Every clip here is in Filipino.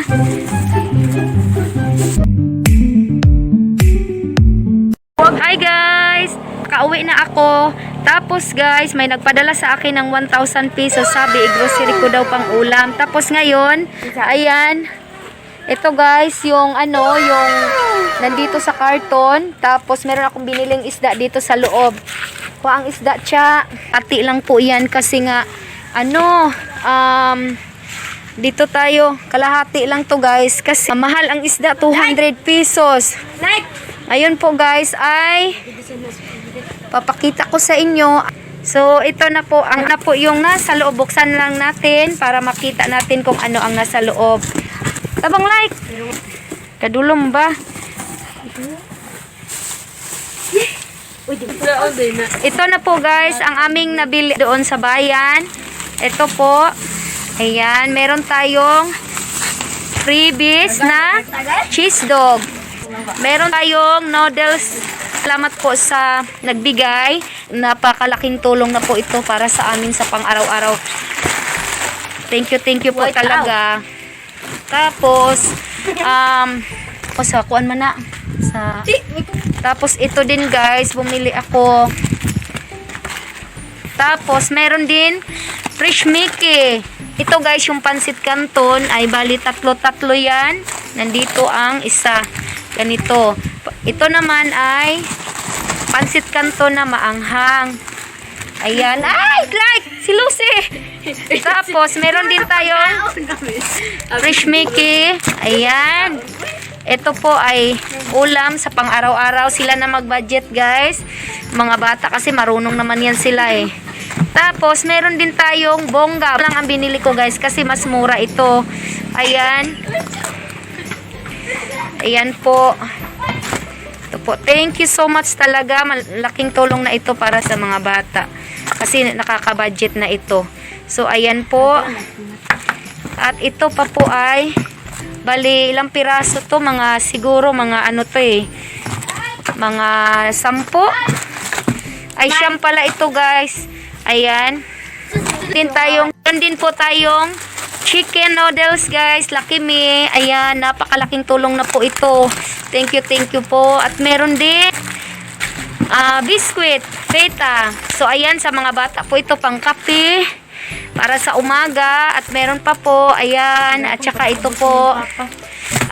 Hi guys! Kauwi na ako. Tapos guys, may nagpadala sa akin ng 1,000 pesos. Sabi, grocery ko daw pang ulam. Tapos ngayon, ayan. Ito guys, yung yung nandito sa karton. Tapos meron akong biniling isda dito sa loob. Kuha ang isda siya. Ati lang po yan kasi nga, dito tayo. Kalahati lang to guys. Kasi mahal ang isda, 200 pesos. Ayun po guys, ay papakita ko sa inyo. So, ito na po, yung nasa loob. Buksan lang natin para makita natin kung ano ang nasa loob. Tabang like. Kadulom ba? Ito na po guys, ang aming nabili doon sa bayan. Ito po. Ayan, meron tayong freebies na cheese dog. Meron tayong noodles. Salamat po sa nagbigay. Napakalaking tulong na po ito para sa amin sa pang-araw-araw. Thank you po talaga. Tapos, sa kuan man na. Tapos, ito din guys, bumili ako. Tapos, meron din fresh Mickey. Ito guys, yung pansit canton ay bali tatlo yan. Nandito ang isa. Ganito. Ito naman ay pansit canton na maanghang. Ayan. Ay, like! Si Lucy! Tapos, meron din tayong fresh Mickey. Ayan. Ito po ay ulam sa pang-araw-araw. Sila na mag-budget, guys. Mga bata kasi marunong naman yan sila eh. Tapos, meron din tayong bongga. Lang ang binili ko, guys, kasi mas mura ito. Ayan. Ayan po. Ito po. Thank you so much talaga. Malaking tulong na ito para sa mga bata. Kasi nakaka-budget na ito. So, ayan po. At ito pa po ay bali, ilang piraso to? Siguro, mga ano to eh. Mga 10. Ay, siyam pala ito guys. Ayan. Din po tayong chicken noodles guys. Lucky Me. Ayan, napakalaking tulong na po ito. Thank you po. At meron din biscuit, feta. So, ayan, sa mga bata po ito pang kape. Para sa umaga. At meron pa po, ayan. At saka ito po.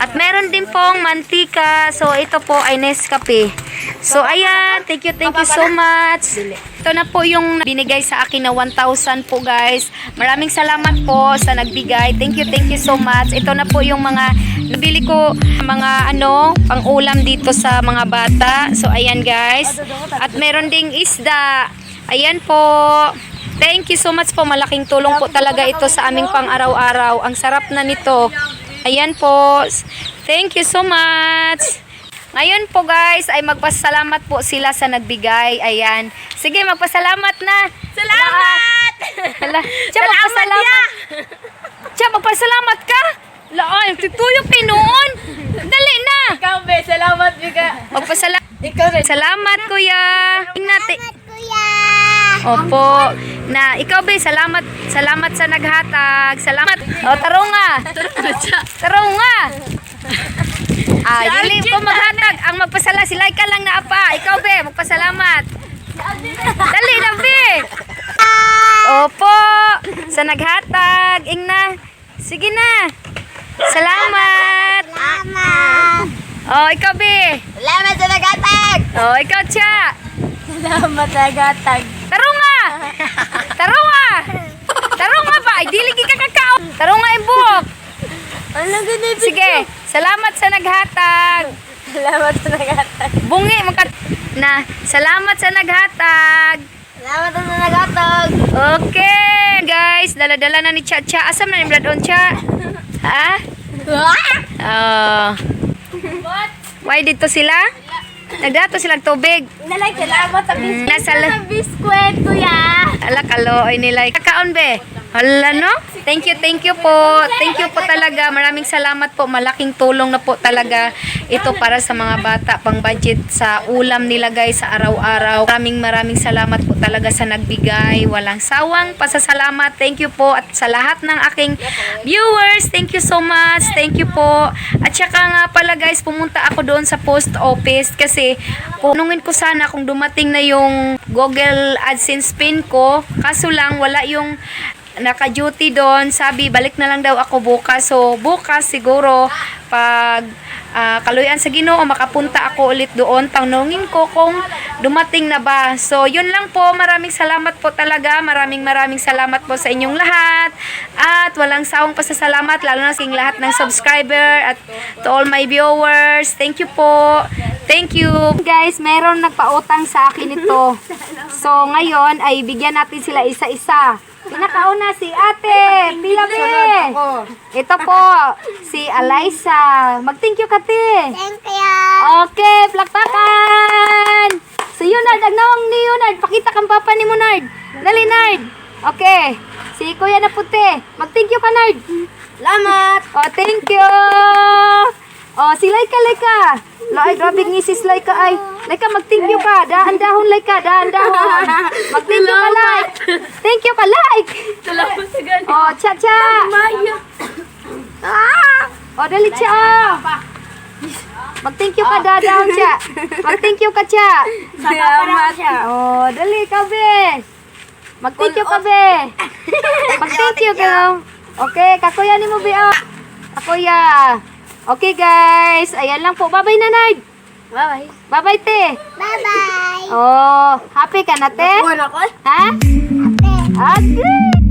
At meron din pong mantika. So, ito po ay Nescafe. So, ayan. Thank you so much. Ito na po yung binigay sa akin na 1,000 po guys. Maraming salamat po sa nagbigay. Thank you so much. Ito na po yung mga nabili ko, mga pang-ulam dito sa mga bata. So, ayan guys. At meron ding isda. Ayan po. Thank you so much po. Malaking tulong po talaga ito sa aming pang-araw-araw. Ang sarap na nito. Ayan po. Thank you so much. Ngayon po guys, ay magpasalamat po sila sa nagbigay. Ayan. Sige, magpasalamat na. Salamat! Magpasalamat. Tiya, magpasalamat ka? Laay, tutuyok pinoon. Dali na. Ikaw, be, salamat, Bika. Magpasalamat. Ikaw rin. Salamat, kuya. Salamat, kuya. Opo. Na ikaw be, salamat sa naghatag. Salamat. O, tarunga. Tarunga. Dili po maghatag. Ang magpasala, sila ka lang na apa. Ikaw be, magpasalamat. Dali na be. Opo. Sa naghatag. Ingna. Sige na. Salamat. Salamat. O, ikaw be. Salamat sa nagatag. O, ikaw tiya. Salamat sa nagatag. Tarunga. Tarunga. Tarunga ba? Ay, dili ka kakao. Tarunga ibuhok. Ano ganun? Sige, salamat sa naghatag. Salamat sa nagatag. Bungi salamat sa naghatag. Salamat sa nagatag. Okay, guys, dala-dala na ni Cha. Asam na ni Brad on Cha? Ha? Oh. Why dito sila? Nagdato silang tubig. Nalay, salamat sa biskuit. Nasa Biskuit, kuya. ala kaloy nila. Kakaon be. Hala no? Thank you po. Thank you po talaga. Maraming salamat po. Malaking tulong na po talaga ito para sa mga bata, pang budget sa ulam nila guys sa araw-araw. Maraming salamat po talaga sa nagbigay. Walang sawang pasasalamat. Thank you po. At sa lahat ng aking viewers, thank you so much. Thank you po. At saka nga pala guys, pumunta ako doon sa post office kasi punungin ko sana kung dumating na yung Google AdSense pin ko. Kaso lang, wala yung naka-duty doon. Sabi, balik na lang daw ako bukas. So, bukas siguro, pag kaluyan sa Ginoo, makapunta ako ulit doon. Tanungin ko kung dumating na ba. So, yun lang po. Maraming salamat po talaga. Maraming salamat po sa inyong lahat. At walang sawang pasasalamat, lalo na sa inyong lahat ng subscriber at to all my viewers. Thank you po. Thank you. Guys, meron nagpautang sa akin ito. So, ngayon ay bigyan natin sila isa-isa. Pinakauna si Ate Pilabe. Ito po, si Alyssa. Mag-thank you, Kati. Thank you. Okay, plakpakan. So, Yunard, agnawang ni Yunard. Pakita kang papa ni mo, Nard. Dali, Nard. Okay. Si Kuya na puti. Mag-thank you ka, Nard. Salamat. Oh, thank you. Oh, si Laika. Lai, grabe ni sis Laika ay. Laika, mag-thank you ka. Daan-dahon, Laika. Daan-dahon. Mag-thank you ka, like. Thank you ka, like. Salamat sa ganito. Oh, cha-cha. Maya. Oh, dali, cha. Mag-thank you ka, daan-dahon, cha. Mag-thank you ka, cha. Salamat. Oh, dali, ka, be. Mag-thank you ka, be. Mag-thank you ka. Okay, kakuya ni mo, be. Oh. Kakuya. Okay, guys. Ayan lang po. Bye-bye, Nanay. Bye-bye. Bye-bye, te. Bye-bye. Oh, happy ka na, te? Buwan ako. Ha? Okay.